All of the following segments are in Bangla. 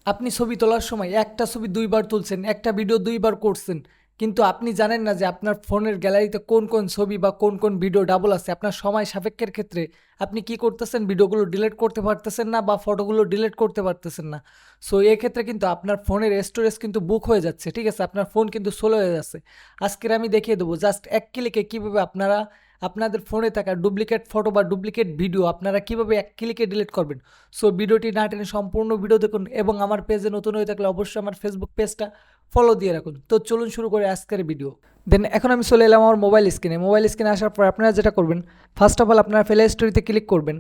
আপনি ছবি তোলার সময় একটা ছবি দুইবার তুলছেন, একটা ভিডিও দুইবার করছেন, কিন্তু আপনি জানেন না যে আপনার ফোনের গ্যালারিতে কোন কোন ছবি বা কোন কোন ভিডিও ডাবল আছে। আপনার সময় সাপেক্ষের ক্ষেত্রে আপনি কি করতেছেন, ভিডিওগুলো ডিলিট করতে পারতেছেন না বা ফটোগুলো ডিলিট করতে পারতেছেন না। সো এক্ষেত্রে কিন্তু আপনার ফোনের স্টোরেজ কিন্তু বুক হয়ে যাচ্ছে, ঠিক আছে, আপনার ফোন কিন্তু স্লো হয়ে যাচ্ছে। আজকের আমি দেখিয়ে দেবো জাস্ট এক ক্লিকে কীভাবে আপনারা আপনাদের ফোনে থাকা ডুপ্লিকেট ফটো বা ডুপ্লিকেট ভিডিও আপনারা কীভাবে এক ক্লিকে ডিলিট করবেন। সো ভিডিওটি না টেনে সম্পূর্ণ ভিডিও দেখুন এবং আমার পেজে নতুন হয়ে থাকলে অবশ্যই আমার ফেসবুক পেজটা ফলো দিয়ে রাখুন। তো চলুন শুরু করে আজকের ভিডিও। দেন এখন আমি চলে এলাম আমার মোবাইল স্ক্রিনে আসার পর আপনারা যেটা করবেন, ফার্স্ট অফ অল আপনারা প্লে স্টোরিতে ক্লিক করবেন।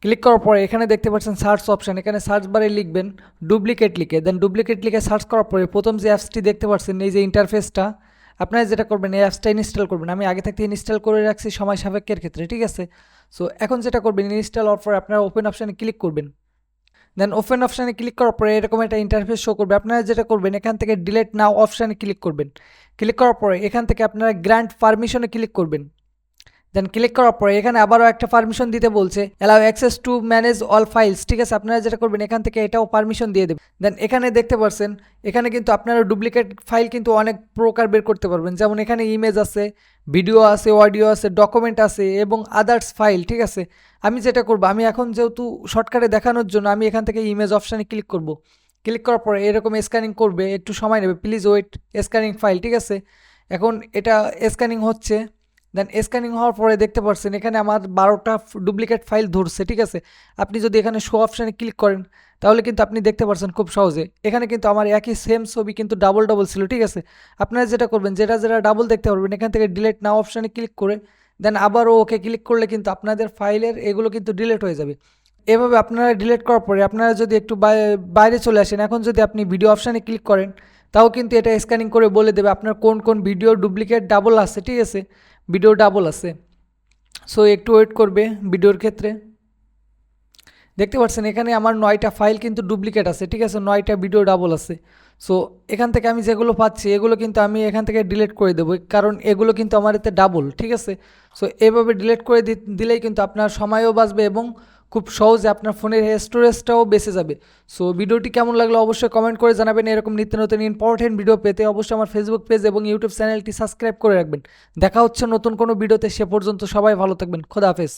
ক্লিক করার পরে এখানে দেখতে পাচ্ছেন সার্চ অপশান, এখানে সার্চ বারে লিখবেন ডুপ্লিকেট লিখে, দেন ডুপ্লিকেট লিখে সার্চ করার পরে প্রথম যে অ্যাপসটি দেখতে পাচ্ছেন এই যে ইন্টারফেসটা, আপনারা যেটা করবেন এই অ্যাপসটা ইনস্টল করবেন। আমি আগে থাকতে ইনস্টল করে রাখছি সময় সাপেক্ষের ক্ষেত্রে, ঠিক আছে। সো এখন যেটা করবেন, ইনস্টল হওয়ার পরে আপনারা ওপেন অপশানে ক্লিক করবেন। দেন ওপেন অপশানে ক্লিক করার পরে এরকম একটা ইন্টারফেস শো করবে। আপনারা যেটা করবেন এখান থেকে ডিলিট নাও অপশানে ক্লিক করবেন। ক্লিক করার পরে এখান থেকে আপনারা গ্র্যান্ট পারমিশনে ক্লিক করবেন। দেন ক্লিক করার পরে এখানে আবারও একটা পারমিশন দিতে বলছে, allow access to manage all files, ঠিক আছে। আপনারা যেটা করবেন এখান থেকে এটাও পারমিশন দিয়ে দেবেন। দেন এখানে দেখতে পাচ্ছেন এখানে কিন্তু আপনারা ডুপ্লিকেট ফাইল কিন্তু অনেক প্রকার বের করতে পারবেন, যেমন এখানে ইমেজ আছে, ভিডিও আছে, অডিও আছে, ডকুমেন্ট আছে এবং আদার্স ফাইল, ঠিক আছে। আমি যেটা করব, আমি এখন যেহেতু শর্টকাটে দেখানোর জন্য আমি এখান থেকে ইমেজ অপশানে ক্লিক করব। ক্লিক করার পরে এরকম স্ক্যানিং করবে, একটু সময় নেবে, প্লিজ ওয়েট, স্ক্যানিং ফাইল, ঠিক আছে। এখন এটা স্ক্যানিং হচ্ছে। দেন স্ক্যানিং হওয়ার পরে দেখতে পাচ্ছেন এখানে আমার 12টা ডুপ্লিকেট ফাইল ধরছে, ঠিক আছে। আপনি যদি এখানে শো অপশানে ক্লিক করেন তাহলে কিন্তু আপনি দেখতে পাচ্ছেন খুব সহজে এখানে কিন্তু আমার একই সেম ছবি কিন্তু ডাবল ডাবল ছিল, ঠিক আছে। আপনারা যেটা করবেন, যেটা যেটা ডাবল দেখতে পারবেন এখান থেকে ডিলিট নাও অপশানে ক্লিক করে দেন আবারও ওকে ক্লিক করলে কিন্তু আপনাদের ফাইলের এগুলো কিন্তু ডিলিট হয়ে যাবে। এভাবে আপনারা ডিলিট করার পরে আপনারা যদি একটু বাইরে চলে আসেন, এখন যদি আপনি ভিডিও অপশানে ক্লিক করেন তাও কিন্তু এটা স্ক্যানিং করে বলে দেবে আপনার কোন কোন ভিডিও ডুপ্লিকেট ডাবল আছে, ঠিক আছে, ভিডিও ডাবল আছে। সো একটু ওয়েট করবে ভিডিওর ক্ষেত্রে। দেখতে পাচ্ছেন এখানে আমার 9টা ফাইল কিন্তু ডুপ্লিকেট আছে, ঠিক আছে, 9টা ভিডিও ডাবল আছে। সো এখান থেকে আমি যেগুলো পাচ্ছি এগুলো কিন্তু আমি এখান থেকে ডিলিট করে দেবো, কারণ এগুলো কিন্তু আমার এতে ডাবল, ঠিক আছে। সো এভাবে ডিলিট করে দিলেই কিন্তু আপনার সময়ও বাঁচবে এবং খুব সহজে আপনার ফোনের স্টোরেজটাও বেঁচে যাবে। সো ভিডিওটি কেমন লাগলো অবশ্যই কমেন্ট করে জানাবেন। এরকম নিত্য নতুন ইম্পর্টেন্ট ভিডিও পেতে অবশ্যই আমার ফেসবুক পেজ এবং ইউটিউব চ্যানেলটি সাবস্ক্রাইব করে রাখবেন। দেখা হচ্ছে নতুন কোনো ভিডিওতে, সে পর্যন্ত সবাই ভালো থাকবেন। খোদা হাফেজ।